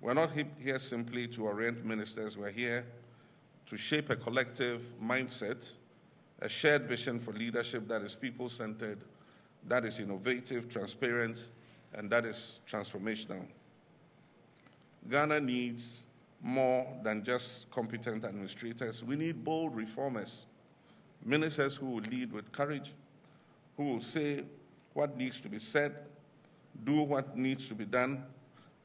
We're not here simply to orient ministers. We're here to shape a collective mindset, a shared vision for leadership that is people-centered, that is innovative, transparent, and that is transformational. Ghana needs more than just competent administrators. We need bold reformers, ministers who will lead with courage, who will say what needs to be said, do what needs to be done,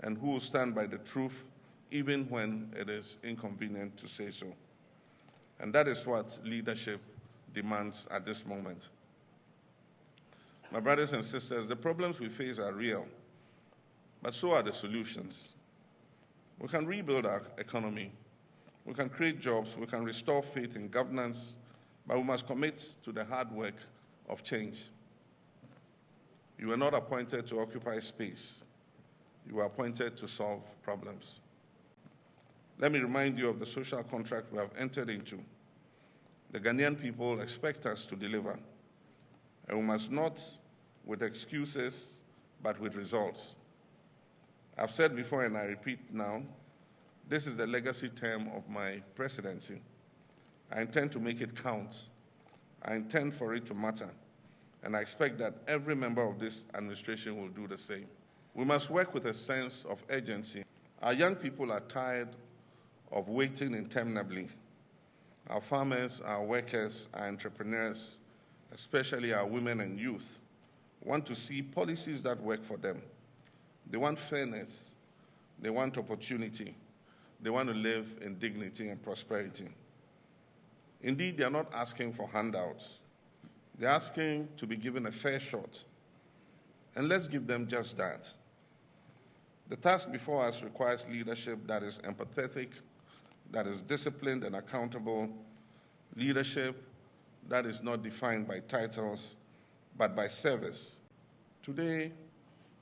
and who will stand by the truth even when it is inconvenient to say so. And that is what leadership demands at this moment. My brothers and sisters, the problems we face are real, but so are the solutions. We can rebuild our economy, we can create jobs, we can restore faith in governance, but we must commit to the hard work of change. You were not appointed to occupy space. You were appointed to solve problems. Let me remind you of the social contract we have entered into. The Ghanaian people expect us to deliver, and we must not with excuses, but with results. I've said before, and I repeat now, this is the legacy term of my presidency. I intend to make it count. I intend for it to matter. And I expect that every member of this administration will do the same. We must work with a sense of urgency. Our young people are tired of waiting interminably. Our farmers, our workers, our entrepreneurs, especially our women and youth, want to see policies that work for them. They want fairness. They want opportunity. They want to live in dignity and prosperity. Indeed, they are not asking for handouts. They're asking to be given a fair shot. And let's give them just that. The task before us requires leadership that is empathetic, that is disciplined and accountable, leadership that is not defined by titles, but by service. Today,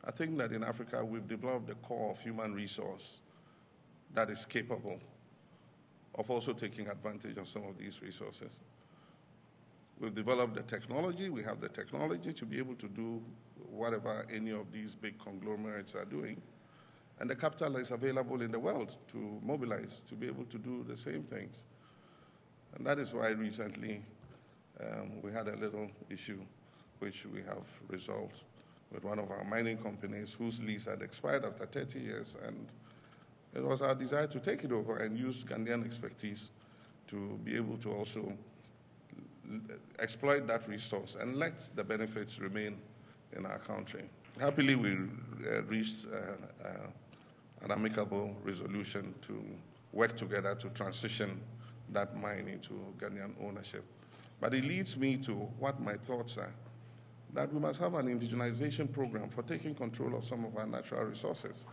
I think that in Africa, we've developed a core of human resource that is capable of also taking advantage of some of these resources. We've developed the technology. We have the technology to be able to do whatever any of these big conglomerates are doing. And the capital is available in the world to mobilize, to be able to do the same things. And that is why recently we had a little issue which we have resolved with one of our mining companies whose lease had expired after 30 years. And it was our desire to take it over and use Ghanaian expertise to be able to also exploit that resource and let the benefits remain in our country. Happily, we reached an amicable resolution to work together to transition that mine into Ghanaian ownership. But it leads me to what my thoughts are, that we must have an indigenization program for taking control of some of our natural resources.